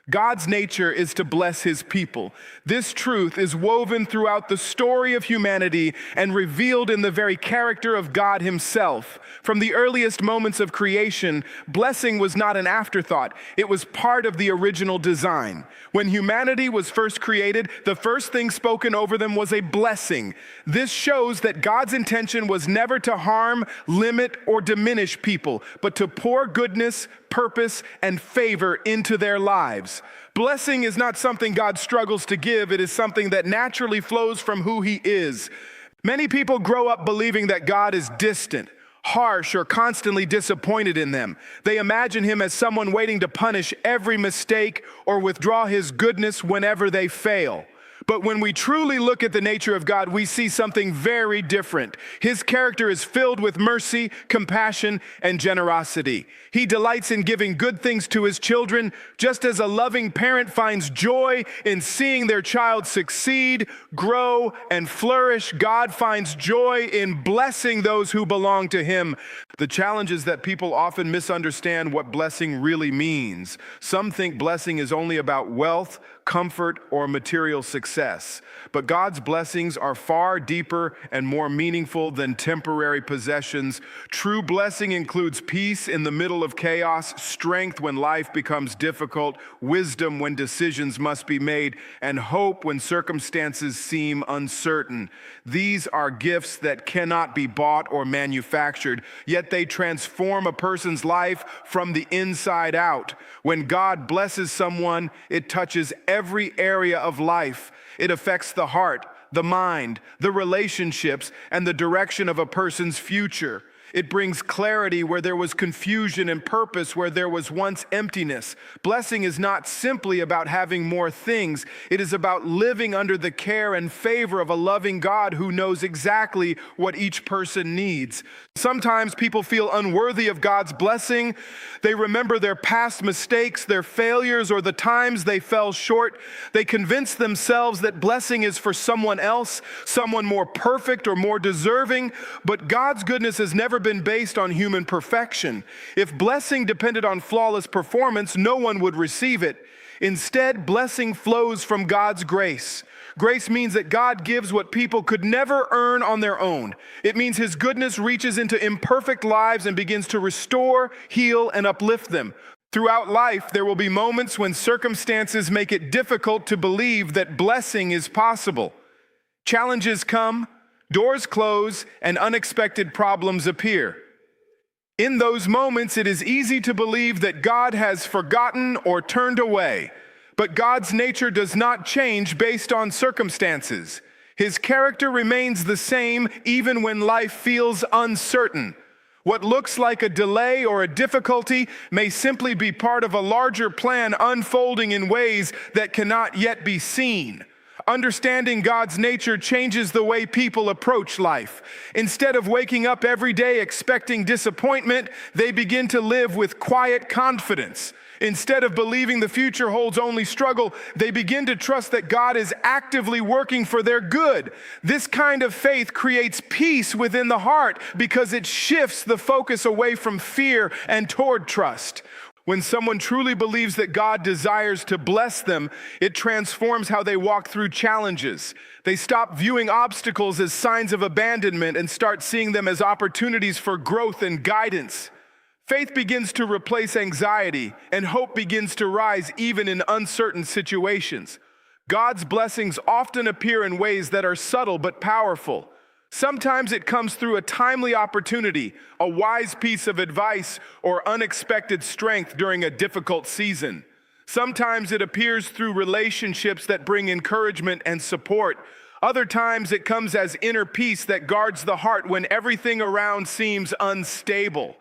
God's nature is to bless his people. This truth is woven throughout the story of humanity and revealed in the very character of God himself. From the earliest moments of creation, blessing was not an afterthought. It was part of the original design. When humanity was first created, the first thing spoken over them was a blessing. This shows that God's intention was never to harm, limit, or diminish people, but to pour goodness, purpose, and favor into their lives. Blessing is not something God struggles to give. It is something that naturally flows from who he is. Many people grow up believing that God is distant, harsh, or constantly disappointed in them. They imagine him as someone waiting to punish every mistake or withdraw his goodness whenever they fail. But when we truly look at the nature of God, we see something very different. His character is filled with mercy, compassion, and generosity. He delights in giving good things to his children, just as a loving parent finds joy in seeing their child succeed, grow, and flourish. God finds joy in blessing those who belong to him. The challenge is that people often misunderstand what blessing really means. Some think blessing is only about wealth, comfort, or material success. But God's blessings are far deeper and more meaningful than temporary possessions. True blessing includes peace in the middle of chaos, strength when life becomes difficult, wisdom when decisions must be made, and hope when circumstances seem uncertain. These are gifts that cannot be bought or manufactured, yet they transform a person's life from the inside out. When God blesses someone, it touches every area of life. It affects the heart, the mind, the relationships, and the direction of a person's future. It brings clarity where there was confusion and purpose where there was once emptiness. Blessing is not simply about having more things. It is about living under the care and favor of a loving God who knows exactly what each person needs. Sometimes people feel unworthy of God's blessing. They remember their past mistakes, their failures, or the times they fell short. They convince themselves that blessing is for someone else, someone more perfect or more deserving. But God's goodness has never been based on human perfection. If blessing depended on flawless performance, no one would receive it. Instead, blessing flows from God's grace. Grace means that God gives what people could never earn on their own. It means his goodness reaches into imperfect lives and begins to restore, heal, and uplift them. Throughout life, there will be moments when circumstances make it difficult to believe that blessing is possible. Challenges come, doors close, and unexpected problems appear. In those moments, it is easy to believe that God has forgotten or turned away. But God's nature does not change based on circumstances. His character remains the same even when life feels uncertain. What looks like a delay or a difficulty may simply be part of a larger plan unfolding in ways that cannot yet be seen. Understanding God's nature changes the way people approach life. Instead of waking up every day expecting disappointment, they begin to live with quiet confidence. Instead of believing the future holds only struggle, they begin to trust that God is actively working for their good. This kind of faith creates peace within the heart because it shifts the focus away from fear and toward trust. When someone truly believes that God desires to bless them, it transforms how they walk through challenges. They stop viewing obstacles as signs of abandonment and start seeing them as opportunities for growth and guidance. Faith begins to replace anxiety, and hope begins to rise even in uncertain situations. God's blessings often appear in ways that are subtle but powerful. Sometimes it comes through a timely opportunity, a wise piece of advice, or unexpected strength during a difficult season. Sometimes it appears through relationships that bring encouragement and support. Other times it comes as inner peace that guards the heart when everything around seems unstable.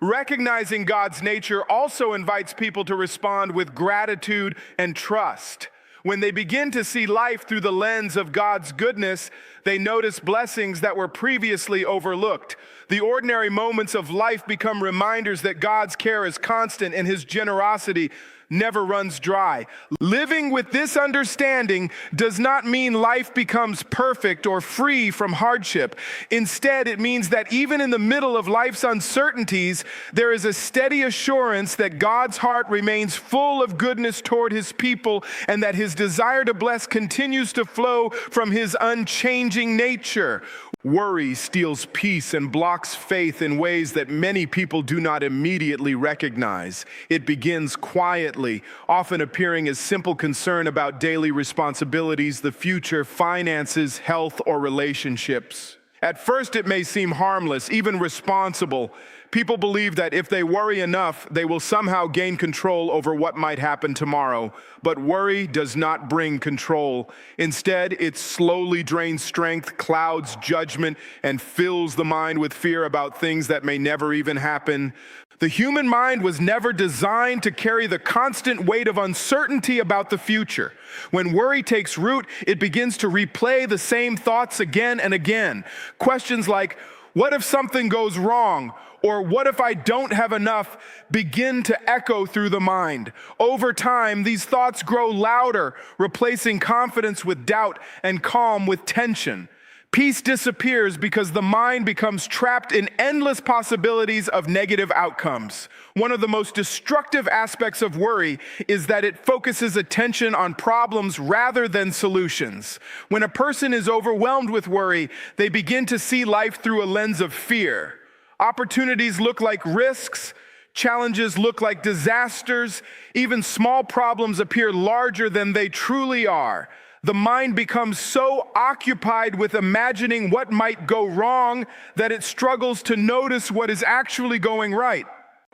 Recognizing God's nature also invites people to respond with gratitude and trust. When they begin to see life through the lens of God's goodness, they notice blessings that were previously overlooked. The ordinary moments of life become reminders that God's care is constant and his generosity never runs dry. Living with this understanding does not mean life becomes perfect or free from hardship. Instead, it means that even in the middle of life's uncertainties, there is a steady assurance that God's heart remains full of goodness toward his people and that his desire to bless continues to flow from his unchanging nature. Worry steals peace and blocks faith in ways that many people do not immediately recognize. It begins quietly, often appearing as simple concern about daily responsibilities, the future, finances, health, or relationships. At first, it may seem harmless, even responsible. People believe that if they worry enough, they will somehow gain control over what might happen tomorrow. But worry does not bring control. Instead, it slowly drains strength, clouds judgment, and fills the mind with fear about things that may never even happen. The human mind was never designed to carry the constant weight of uncertainty about the future. When worry takes root, it begins to replay the same thoughts again and again. Questions like, what if something goes wrong? Or what if I don't have enough begin to echo through the mind. Over time, these thoughts grow louder, replacing confidence with doubt and calm with tension. Peace disappears because the mind becomes trapped in endless possibilities of negative outcomes. One of the most destructive aspects of worry is that it focuses attention on problems rather than solutions. When a person is overwhelmed with worry, they begin to see life through a lens of fear. Opportunities look like risks, challenges look like disasters, even small problems appear larger than they truly are. The mind becomes so occupied with imagining what might go wrong that it struggles to notice what is actually going right.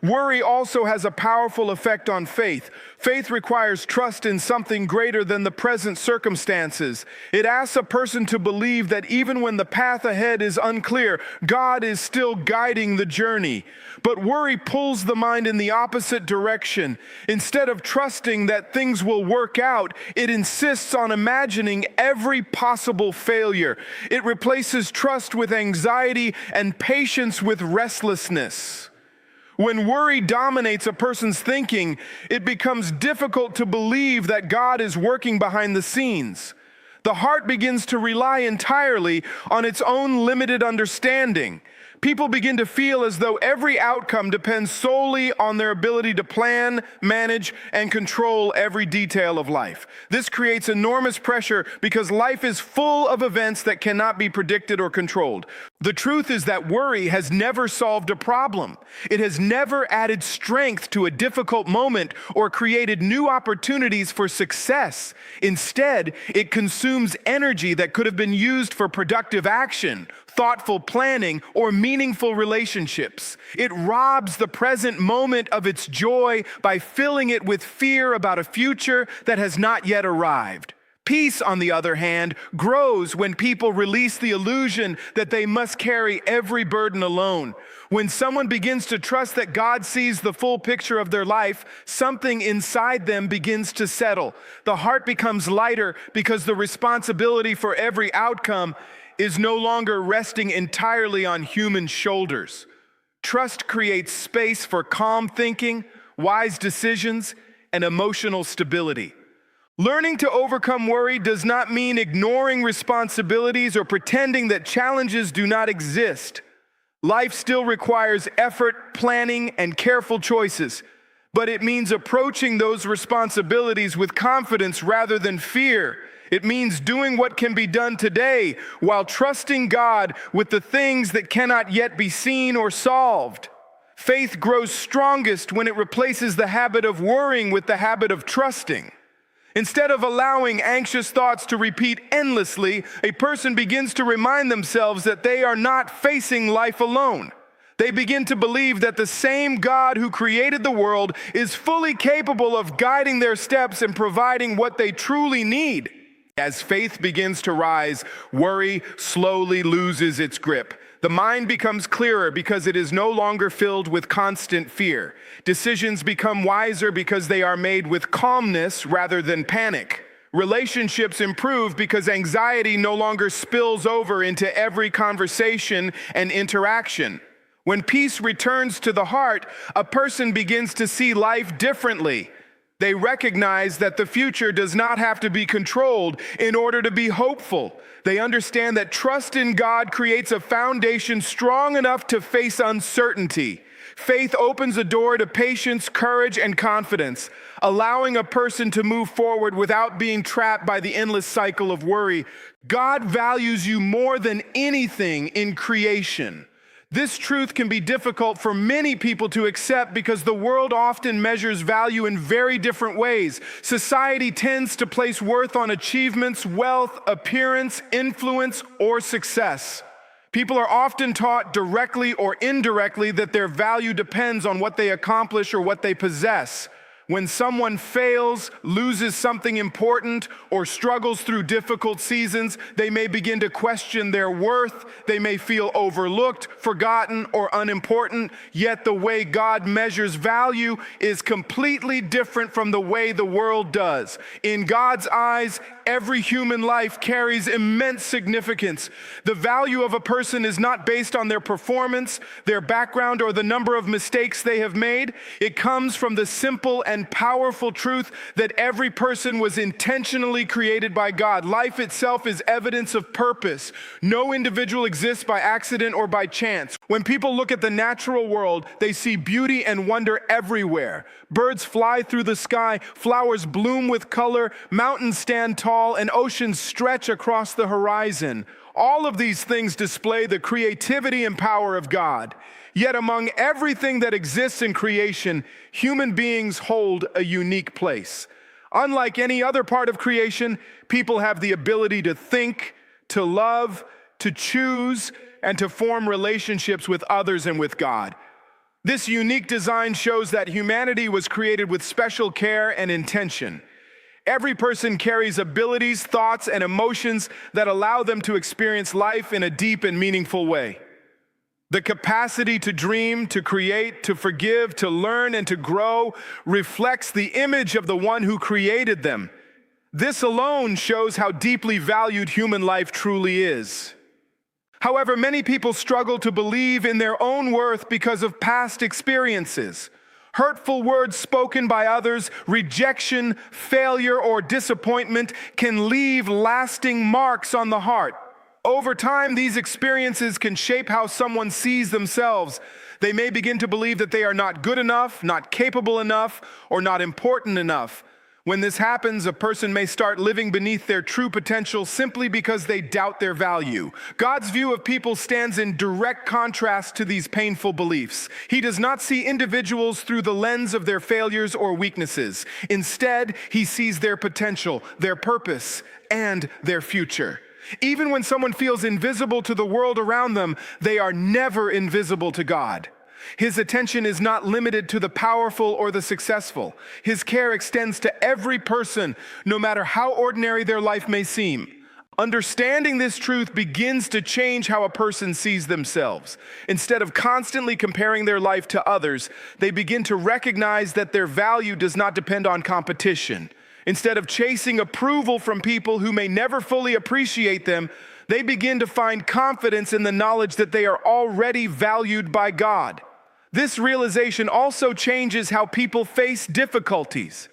Worry also has a powerful effect on faith. Faith requires trust in something greater than the present circumstances. It asks a person to believe that even when the path ahead is unclear, God is still guiding the journey. But worry pulls the mind in the opposite direction. Instead of trusting that things will work out, it insists on imagining every possible failure. It replaces trust with anxiety and patience with restlessness. When worry dominates a person's thinking, it becomes difficult to believe that God is working behind the scenes. The heart begins to rely entirely on its own limited understanding. People begin to feel as though every outcome depends solely on their ability to plan, manage, and control every detail of life. This creates enormous pressure because life is full of events that cannot be predicted or controlled. The truth is that worry has never solved a problem. It has never added strength to a difficult moment or created new opportunities for success. Instead, it consumes energy that could have been used for productive action, thoughtful planning, or meaningful relationships. It robs the present moment of its joy by filling it with fear about a future that has not yet arrived. Peace, on the other hand, grows when people release the illusion that they must carry every burden alone. When someone begins to trust that God sees the full picture of their life, something inside them begins to settle. The heart becomes lighter because the responsibility for every outcome is no longer resting entirely on human shoulders. Trust creates space for calm thinking, wise decisions, and emotional stability. Learning to overcome worry does not mean ignoring responsibilities or pretending that challenges do not exist. Life still requires effort, planning, and careful choices, but it means approaching those responsibilities with confidence rather than fear. It means doing what can be done today while trusting God with the things that cannot yet be seen or solved. Faith grows strongest when it replaces the habit of worrying with the habit of trusting. Instead of allowing anxious thoughts to repeat endlessly, a person begins to remind themselves that they are not facing life alone. They begin to believe that the same God who created the world is fully capable of guiding their steps and providing what they truly need. As faith begins to rise, worry slowly loses its grip. The mind becomes clearer because it is no longer filled with constant fear. Decisions become wiser because they are made with calmness rather than panic. Relationships improve because anxiety no longer spills over into every conversation and interaction. When peace returns to the heart, a person begins to see life differently. They recognize that the future does not have to be controlled in order to be hopeful. They understand that trust in God creates a foundation strong enough to face uncertainty. Faith opens a door to patience, courage, and confidence, allowing a person to move forward without being trapped by the endless cycle of worry. God values you more than anything in creation. This truth can be difficult for many people to accept because the world often measures value in very different ways. Society tends to place worth on achievements, wealth, appearance, influence, or success. People are often taught directly or indirectly that their value depends on what they accomplish or what they possess. When someone fails, loses something important, or struggles through difficult seasons, they may begin to question their worth. They may feel overlooked, forgotten, or unimportant. Yet the way God measures value is completely different from the way the world does. In God's eyes, every human life carries immense significance. The value of a person is not based on their performance, their background, or the number of mistakes they have made. It comes from the simple and powerful truth that every person was intentionally created by God. Life itself is evidence of purpose. No individual exists by accident or by chance. When people look at the natural world, they see beauty and wonder everywhere. Birds fly through the sky, flowers bloom with color, mountains stand tall, and oceans stretch across the horizon. All of these things display the creativity and power of God. Yet among everything that exists in creation, human beings hold a unique place. Unlike any other part of creation, people have the ability to think, to love, to choose, and to form relationships with others and with God. This unique design shows that humanity was created with special care and intention. Every person carries abilities, thoughts, and emotions that allow them to experience life in a deep and meaningful way. The capacity to dream, to create, to forgive, to learn, and to grow reflects the image of the one who created them. This alone shows how deeply valued human life truly is. However, many people struggle to believe in their own worth because of past experiences. Hurtful words spoken by others, rejection, failure, or disappointment can leave lasting marks on the heart. Over time, these experiences can shape how someone sees themselves. They may begin to believe that they are not good enough, not capable enough, or not important enough. When this happens, a person may start living beneath their true potential simply because they doubt their value. God's view of people stands in direct contrast to these painful beliefs. He does not see individuals through the lens of their failures or weaknesses. Instead, he sees their potential, their purpose, and their future. Even when someone feels invisible to the world around them, they are never invisible to God. His attention is not limited to the powerful or the successful. His care extends to every person, no matter how ordinary their life may seem. Understanding this truth begins to change how a person sees themselves. Instead of constantly comparing their life to others, they begin to recognize that their value does not depend on competition. Instead of chasing approval from people who may never fully appreciate them, they begin to find confidence in the knowledge that they are already valued by God. This realization also changes how people face difficulties.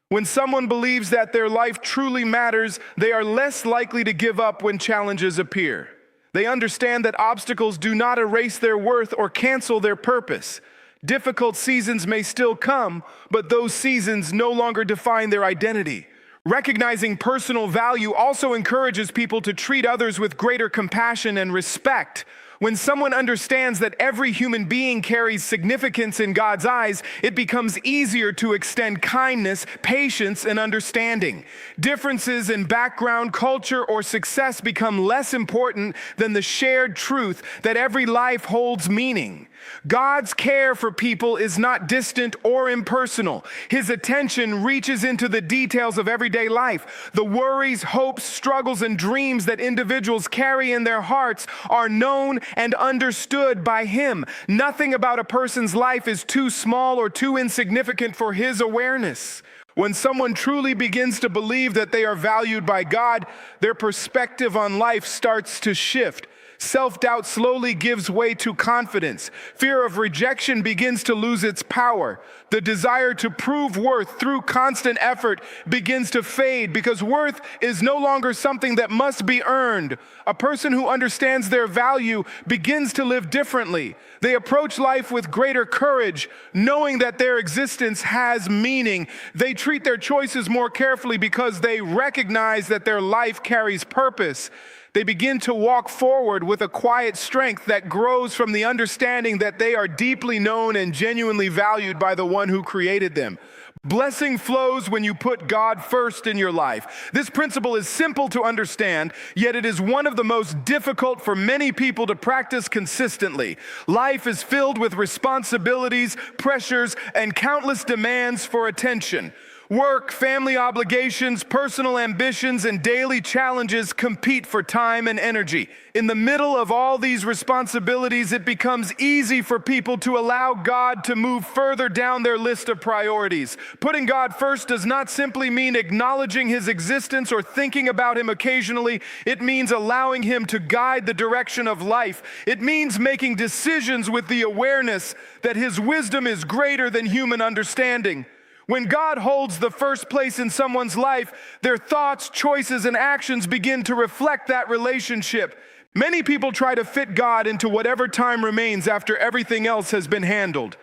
When someone believes that their life truly matters, they are less likely to give up when challenges appear. They understand that obstacles do not erase their worth or cancel their purpose. Difficult seasons may still come, but those seasons no longer define their identity. Recognizing personal value also encourages people to treat others with greater compassion and respect. When someone understands that every human being carries significance in God's eyes, it becomes easier to extend kindness, patience, and understanding. Differences in background, culture, or success become less important than the shared truth that every life holds meaning. God's care for people is not distant or impersonal. His attention reaches into the details of everyday life. The worries, hopes, struggles, and dreams that individuals carry in their hearts are known and understood by Him. Nothing about a person's life is too small or too insignificant for His awareness. When someone truly begins to believe that they are valued by God, their perspective on life starts to shift. Self-doubt slowly gives way to confidence. Fear of rejection begins to lose its power. The desire to prove worth through constant effort begins to fade because worth is no longer something that must be earned. A person who understands their value begins to live differently. They approach life with greater courage, knowing that their existence has meaning. They treat their choices more carefully because they recognize that their life carries purpose. They begin to walk forward with a quiet strength that grows from the understanding that they are deeply known and genuinely valued by the one who created them. Blessing flows when you put God first in your life. This principle is simple to understand, yet it is one of the most difficult for many people to practice consistently. Life is filled with responsibilities, pressures, and countless demands for attention. Work, family obligations, personal ambitions, and daily challenges compete for time and energy. In the middle of all these responsibilities, it becomes easy for people to allow God to move further down their list of priorities. Putting God first does not simply mean acknowledging His existence or thinking about Him occasionally. It means allowing Him to guide the direction of life. It means making decisions with the awareness that His wisdom is greater than human understanding. When God holds the first place in someone's life, their thoughts, choices, and actions begin to reflect that relationship. Many people try to fit God into whatever time remains after everything else has been handled.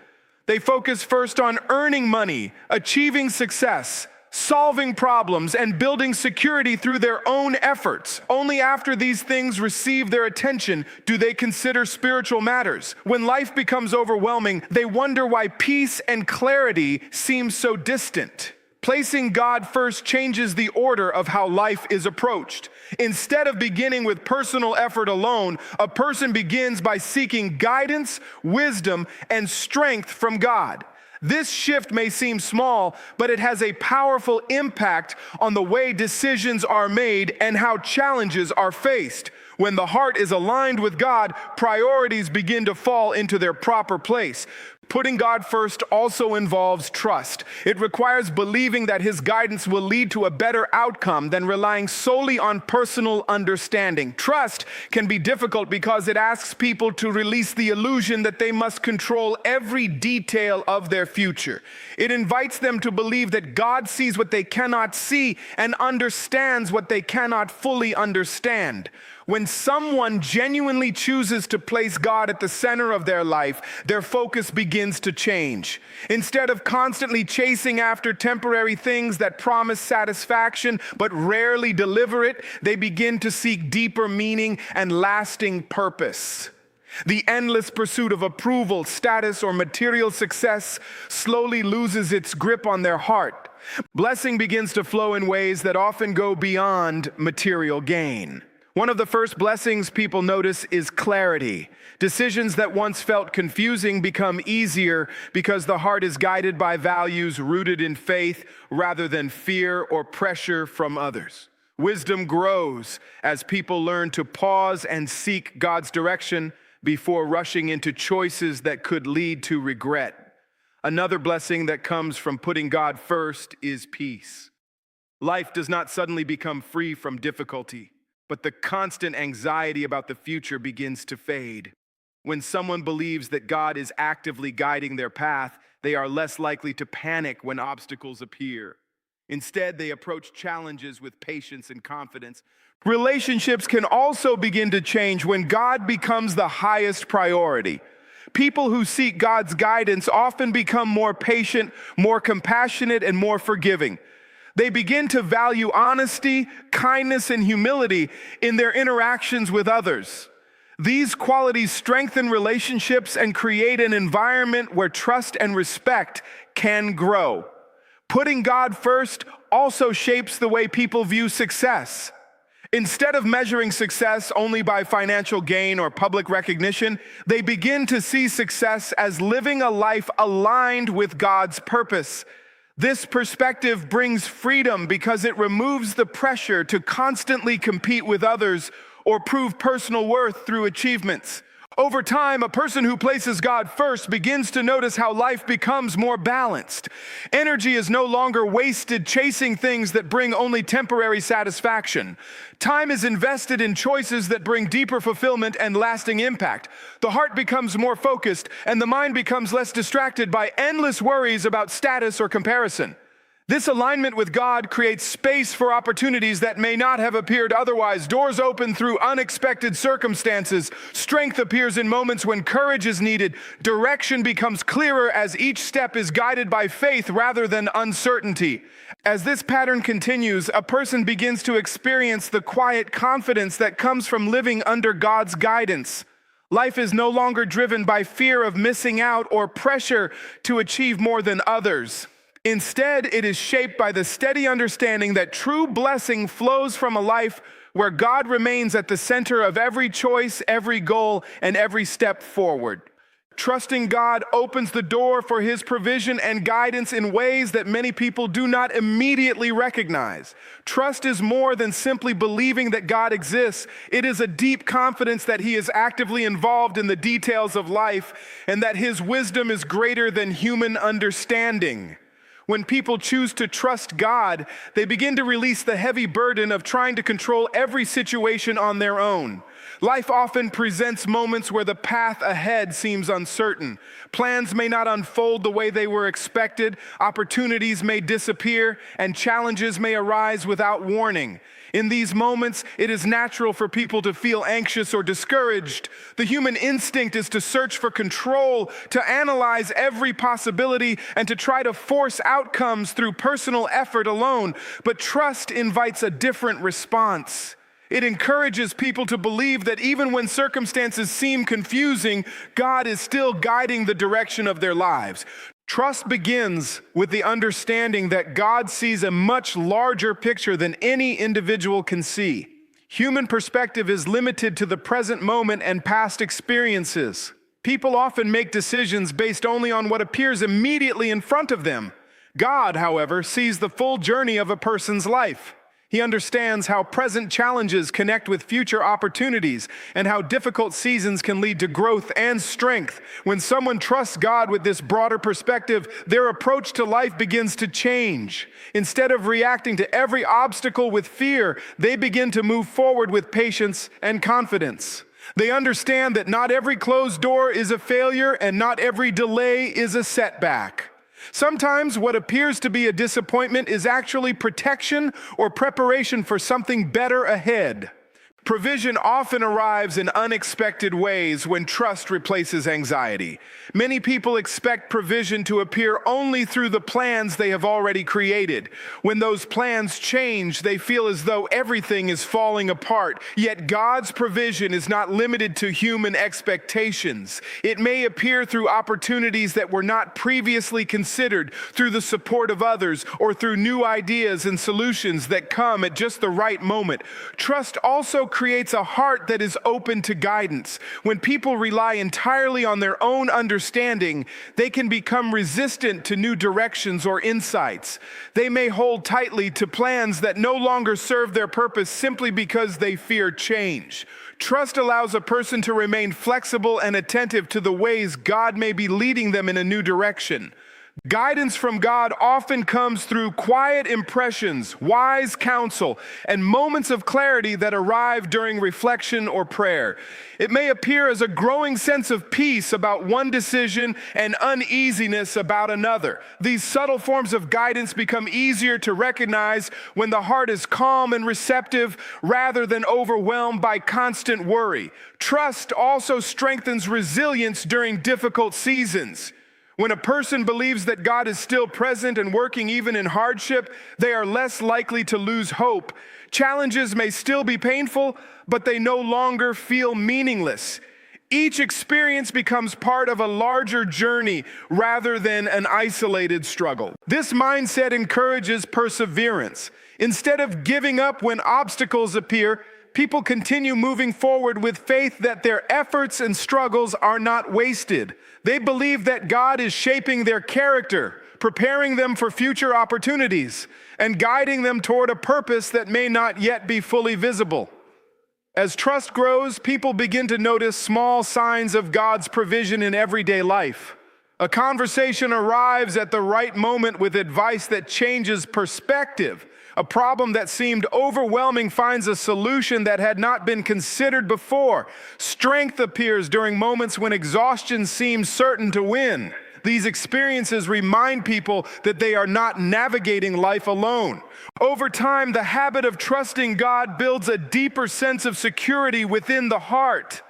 They focus first on earning money, achieving success, solving problems, and building security through their own efforts. Only after these things receive their attention do they consider spiritual matters. When life becomes overwhelming, they wonder why peace and clarity seem so distant. Placing God first changes the order of how life is approached. Instead of beginning with personal effort alone, a person begins by seeking guidance, wisdom, and strength from God. This shift may seem small, but it has a powerful impact on the way decisions are made and how challenges are faced. When the heart is aligned with God, priorities begin to fall into their proper place. Putting God first also involves trust. It requires believing that His guidance will lead to a better outcome than relying solely on personal understanding. Trust can be difficult because it asks people to release the illusion that they must control every detail of their future. It invites them to believe that God sees what they cannot see and understands what they cannot fully understand. When someone genuinely chooses to place God at the center of their life, their focus begins to change. Instead of constantly chasing after temporary things that promise satisfaction but rarely deliver it, they begin to seek deeper meaning and lasting purpose. The endless pursuit of approval, status, or material success slowly loses its grip on their heart. Blessing begins to flow in ways that often go beyond material gain. One of the first blessings people notice is clarity. Decisions that once felt confusing become easier because the heart is guided by values rooted in faith rather than fear or pressure from others. Wisdom grows as people learn to pause and seek God's direction before rushing into choices that could lead to regret. Another blessing that comes from putting God first is peace. Life does not suddenly become free from difficulty, but the constant anxiety about the future begins to fade. When someone believes that God is actively guiding their path, they are less likely to panic when obstacles appear. Instead, they approach challenges with patience and confidence. Relationships can also begin to change when God becomes the highest priority. People who seek God's guidance often become more patient, more compassionate, and more forgiving. They begin to value honesty, kindness, and humility in their interactions with others. These qualities strengthen relationships and create an environment where trust and respect can grow. Putting God first also shapes the way people view success. Instead of measuring success only by financial gain or public recognition, they begin to see success as living a life aligned with God's purpose. This perspective brings freedom because it removes the pressure to constantly compete with others or prove personal worth through achievements. Over time, a person who places God first begins to notice how life becomes more balanced. Energy is no longer wasted chasing things that bring only temporary satisfaction. Time is invested in choices that bring deeper fulfillment and lasting impact. The heart becomes more focused, and the mind becomes less distracted by endless worries about status or comparison. This alignment with God creates space for opportunities that may not have appeared otherwise. Doors open through unexpected circumstances. Strength appears in moments when courage is needed. Direction becomes clearer as each step is guided by faith rather than uncertainty. As this pattern continues, a person begins to experience the quiet confidence that comes from living under God's guidance. Life is no longer driven by fear of missing out or pressure to achieve more than others. Instead, it is shaped by the steady understanding that true blessing flows from a life where God remains at the center of every choice, every goal, and every step forward. Trusting God opens the door for His provision and guidance in ways that many people do not immediately recognize. Trust is more than simply believing that God exists. It is a deep confidence that He is actively involved in the details of life and that His wisdom is greater than human understanding. When people choose to trust God, they begin to release the heavy burden of trying to control every situation on their own. Life often presents moments where the path ahead seems uncertain. Plans may not unfold the way they were expected, opportunities may disappear, and challenges may arise without warning. In these moments, it is natural for people to feel anxious or discouraged. The human instinct is to search for control, to analyze every possibility, and to try to force outcomes through personal effort alone. But trust invites a different response. It encourages people to believe that even when circumstances seem confusing, God is still guiding the direction of their lives. Trust begins with the understanding that God sees a much larger picture than any individual can see. Human perspective is limited to the present moment and past experiences. People often make decisions based only on what appears immediately in front of them. God, however, sees the full journey of a person's life. He understands how present challenges connect with future opportunities and how difficult seasons can lead to growth and strength. When someone trusts God with this broader perspective, their approach to life begins to change. Instead of reacting to every obstacle with fear, they begin to move forward with patience and confidence. They understand that not every closed door is a failure and not every delay is a setback. Sometimes what appears to be a disappointment is actually protection or preparation for something better ahead. Provision often arrives in unexpected ways when trust replaces anxiety. Many people expect provision to appear only through the plans they have already created. When those plans change, they feel as though everything is falling apart. Yet God's provision is not limited to human expectations. It may appear through opportunities that were not previously considered, through the support of others, or through new ideas and solutions that come at just the right moment. Trust also creates a heart that is open to guidance. When people rely entirely on their own understanding, they can become resistant to new directions or insights. They may hold tightly to plans that no longer serve their purpose simply because they fear change. Trust allows a person to remain flexible and attentive to the ways God may be leading them in a new direction. Guidance from God often comes through quiet impressions, wise counsel, and moments of clarity that arrive during reflection or prayer. It may appear as a growing sense of peace about one decision and uneasiness about another. These subtle forms of guidance become easier to recognize when the heart is calm and receptive rather than overwhelmed by constant worry. Trust also strengthens resilience during difficult seasons. When a person believes that God is still present and working even in hardship, they are less likely to lose hope. Challenges may still be painful, but they no longer feel meaningless. Each experience becomes part of a larger journey rather than an isolated struggle. This mindset encourages perseverance. Instead of giving up when obstacles appear, people continue moving forward with faith that their efforts and struggles are not wasted. They believe that God is shaping their character, preparing them for future opportunities, and guiding them toward a purpose that may not yet be fully visible. As trust grows, people begin to notice small signs of God's provision in everyday life. A conversation arrives at the right moment with advice that changes perspective. A problem that seemed overwhelming finds a solution that had not been considered before. Strength appears during moments when exhaustion seems certain to win. These experiences remind people that they are not navigating life alone. Over time, the habit of trusting God builds a deeper sense of security within the heart.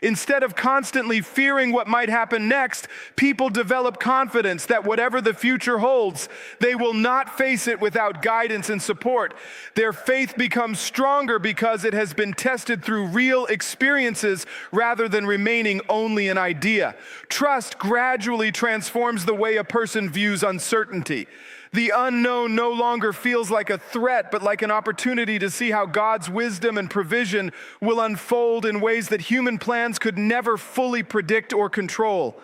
Instead of constantly fearing what might happen next, people develop confidence that whatever the future holds, they will not face it without guidance and support. Their faith becomes stronger because it has been tested through real experiences rather than remaining only an idea. Trust gradually transforms the way a person views uncertainty. The unknown no longer feels like a threat, but like an opportunity to see how God's wisdom and provision will unfold in ways that human plans could never fully predict or control.